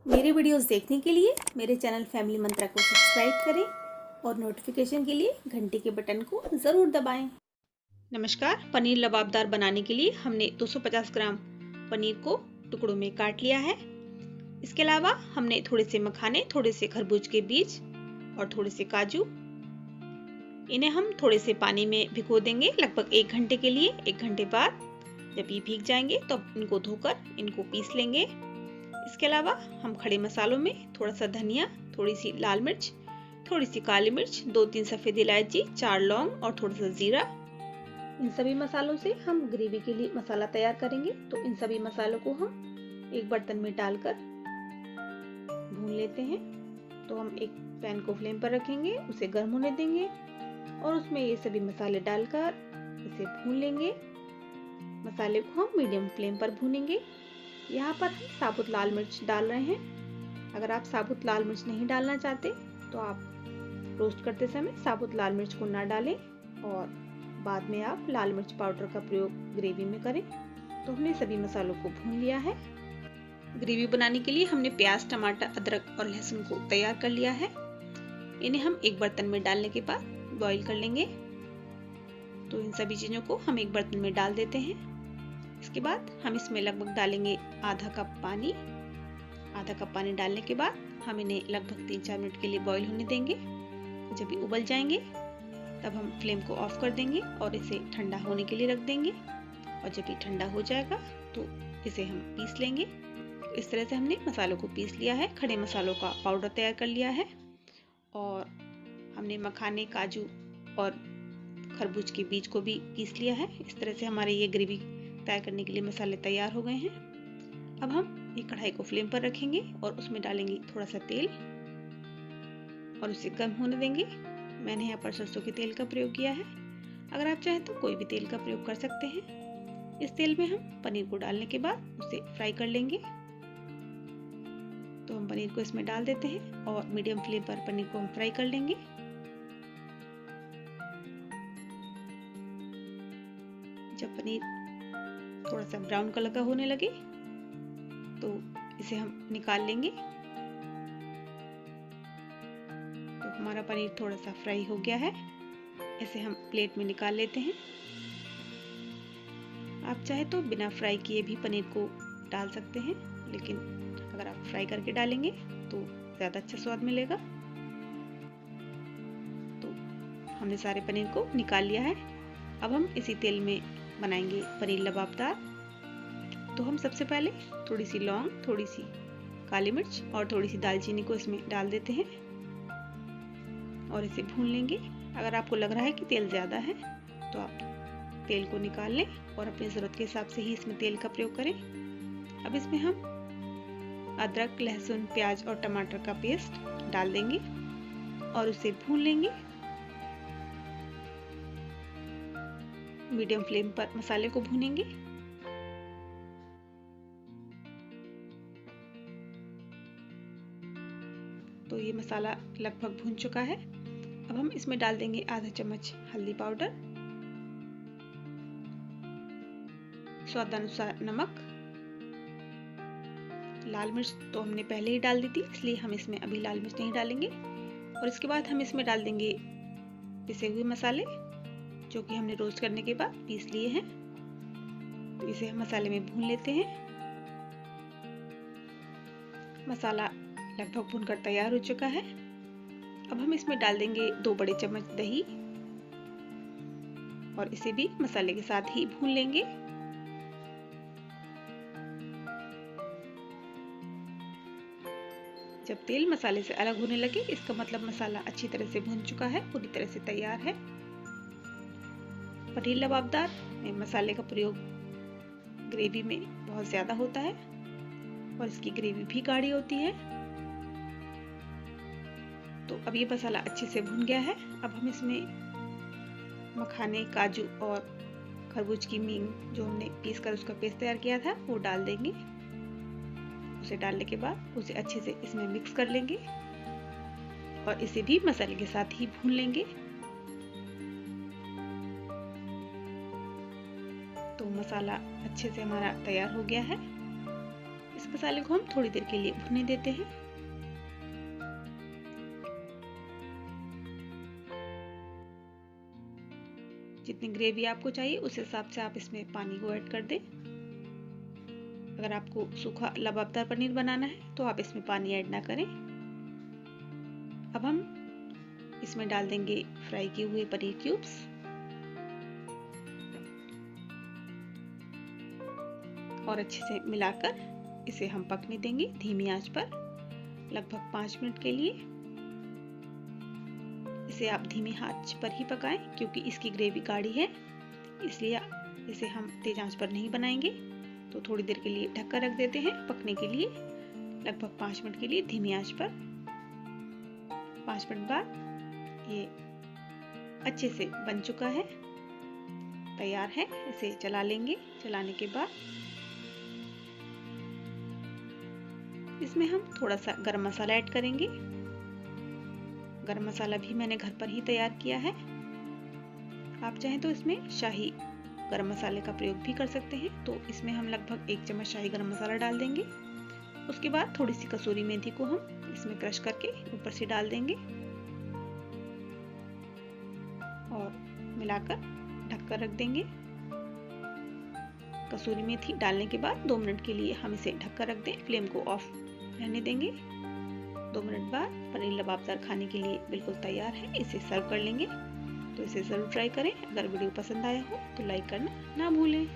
मेरे वीडियोस देखने के लिए मेरे चैनल फैमिली मंत्रा को सब्सक्राइब करें और नोटिफिकेशन के लिए घंटी के बटन को ज़रूर दबाएं। नमस्कार। पनीर लबाबदार बनाने के लिए हमने 250 ग्राम पनीर को टुकड़ों में काट लिया है। इसके अलावा हमने थोड़े से मखाने, थोड़े से खरबूज के बीज और थोड़े से काजू, इन्हें हम थोड़े से पानी में भिगो देंगे लगभग 1 घंटे के लिए। 1 घंटे बाद जब ये भीग जाएंगे तो इनको धोकर इनको पीस लेंगे। इसके अलावा हम खड़े मसालों में थोड़ा सा धनिया, थोड़ी सी लाल मिर्च, थोड़ी सी काली मिर्च, 2-3 सफ़ेद इलायची, 4 लौंग और थोड़ा सा जीरा, इन सभी मसालों से हम ग्रेवी के लिए मसाला तैयार करेंगे। तो इन सभी मसालों को हम एक बर्तन में डालकर भून लेते हैं। तो हम एक पैन को फ्लेम पर रखेंगे, उसे गर्म होने देंगे और उसमें ये सभी मसाले डालकर इसे भून लेंगे। मसाले को हम मीडियम फ्लेम पर भूनेंगे। यहाँ पर हम साबुत लाल मिर्च डाल रहे हैं। अगर आप साबुत लाल मिर्च नहीं डालना चाहते तो आप रोस्ट करते समय साबुत लाल मिर्च को ना डालें और बाद में आप लाल मिर्च पाउडर का प्रयोग ग्रेवी में करें। तो हमने सभी मसालों को भून लिया है। ग्रेवी बनाने के लिए हमने प्याज, टमाटर, अदरक और लहसुन को तैयार कर लिया है। इन्हें हम एक बर्तन में डालने के बाद बॉईल कर लेंगे। तो इन सभी चीज़ों को हम एक बर्तन में डाल देते हैं। इसके बाद हम इसमें लगभग डालेंगे आधा कप पानी। आधा कप पानी डालने के बाद हम इन्हें लगभग 3-4 मिनट के लिए बॉईल होने देंगे। जब ये उबल जाएंगे तब हम फ्लेम को ऑफ कर देंगे और इसे ठंडा होने के लिए रख देंगे। और जब ये ठंडा हो जाएगा तो इसे हम पीस लेंगे। इस तरह से हमने मसालों को पीस लिया है, खड़े मसालों का पाउडर तैयार कर लिया है और हमने मखाने, काजू और खरबूज के बीज को भी पीस लिया है। इस तरह से हमारे ये ग्रेवी तैयार करने के लिए मसाले तैयार हो गए हैं। अब हम ये कढ़ाई को फ्लेम पर रखेंगे और उसमें डालेंगे थोड़ा सा तेल और उसे गर्म होने देंगे। मैंने यहाँ पर सरसों के तेल का प्रयोग किया है। अगर आप चाहें तो कोई भी तेल का प्रयोग कर सकते हैं। इस तेल में हम पनीर को डालने के बाद उसे फ्राई कर लेंगे। तो हम पनीर को इसमें डाल देते हैं और मीडियम फ्लेम पर पनीर को हम फ्राई कर लेंगे। जब पनीर थोड़ा सा ब्राउन कलर का होने लगे तो इसे हम निकाल लेंगे। तो हमारा पनीर थोड़ा सा फ्राई हो गया है। इसे हम प्लेट में निकाल लेते हैं। आप चाहे तो बिना फ्राई किए भी पनीर को डाल सकते हैं, लेकिन अगर आप फ्राई करके डालेंगे तो ज़्यादा अच्छा स्वाद मिलेगा। तो हमने सारे पनीर को निकाल लिया है। अब हम इसी तेल में बनाएंगे पनीर लबाबदार। तो हम सबसे पहले थोड़ी सी लौंग, थोड़ी सी काली मिर्च और थोड़ी सी दालचीनी को इसमें डाल देते हैं और इसे भून लेंगे। अगर आपको लग रहा है कि तेल ज़्यादा है तो आप तेल को निकाल लें और अपनी ज़रूरत के हिसाब से ही इसमें तेल का प्रयोग करें। अब इसमें हम अदरक, लहसुन, प्याज और टमाटर का पेस्ट डाल देंगे और उसे भून लेंगे। मीडियम फ्लेम पर मसाले को भूनेंगे। तो ये मसाला लगभग भून चुका है। अब हम इसमें डाल देंगे आधा चम्मच हल्दी पाउडर, स्वादानुसार नमक, लाल मिर्च तो हमने पहले ही डाल दी थी इसलिए हम इसमें अभी लाल मिर्च नहीं डालेंगे। और इसके बाद हम इसमें डाल देंगे पिसे हुए मसाले जो कि हमने रोस्ट करने के बाद पीस लिए हैं। तो इसे हम मसाले में भून लेते हैं। मसाला लगभग भूनकर तैयार हो चुका है। अब हम इसमें डाल देंगे 2 बड़े चम्मच दही और इसे भी मसाले के साथ ही भून लेंगे। जब तेल मसाले से अलग होने लगे इसका मतलब मसाला अच्छी तरह से भून चुका है, पूरी तरह से तैयार है। पनीर लबाबदार में मसाले का प्रयोग ग्रेवी में बहुत ज़्यादा होता है और इसकी ग्रेवी भी गाढ़ी होती है। तो अब ये मसाला अच्छे से भुन गया है। अब हम इसमें मखाने, काजू और खरबूज की मींग जो हमने पीस कर उसका पेस्ट तैयार किया था वो डाल देंगे। उसे डालने के बाद उसे अच्छे से इसमें मिक्स कर लेंगे और इसे भी मसाले के साथ ही भून लेंगे। तो मसाला अच्छे से हमारा तैयार हो गया है। मसाले को हम थोड़ी देर के लिए भुनने देते हैं। जितनी ग्रेवी आपको चाहिए उस हिसाब से आप इसमें पानी को ऐड कर दें। अगर आपको सूखा लबाबदार पनीर बनाना है तो आप इसमें पानी ऐड ना करें। अब हम इसमें डाल देंगे फ्राई किए हुए पनीर क्यूब्स और अच्छे से मिलाकर इसे हम पकने देंगे धीमी आंच पर लगभग 5 मिनट के लिए। इसे आप धीमी आंच पर ही पकाएं क्योंकि इसकी ग्रेवी गाढ़ी है, इसलिए इसे हम तेज आंच पर नहीं बनाएंगे। तो थोड़ी देर के लिए ढककर रख देते हैं पकने के लिए, लगभग 5 मिनट के लिए धीमी आंच पर। 5 मिनट बाद ये अच्छे से बन चुका है, तैयार है। इसे चला लेंगे। चलाने के बाद इसमें हम थोड़ा सा गरम मसाला ऐड करेंगे। गरम मसाला भी मैंने घर पर ही तैयार किया है। आप चाहें तो इसमें शाही गरम मसाले का प्रयोग भी कर सकते हैं। तो इसमें हम लगभग 1 चम्मच शाही गरम मसाला डाल देंगे। उसके बाद थोड़ी सी कसूरी मेथी को हम इसमें क्रश करके ऊपर से डाल देंगे और मिलाकर ढककर रख देंगे। कसूरी मेथी डालने के बाद 2 मिनट के लिए हम इसे ढककर रख दें। फ्लेम को ऑफ रहने देंगे। 2 मिनट बाद पनीर लबाबदार खाने के लिए बिल्कुल तैयार है। इसे सर्व कर लेंगे। तो इसे ज़रूर ट्राई करें। अगर वीडियो पसंद आया हो तो लाइक करना ना भूलें।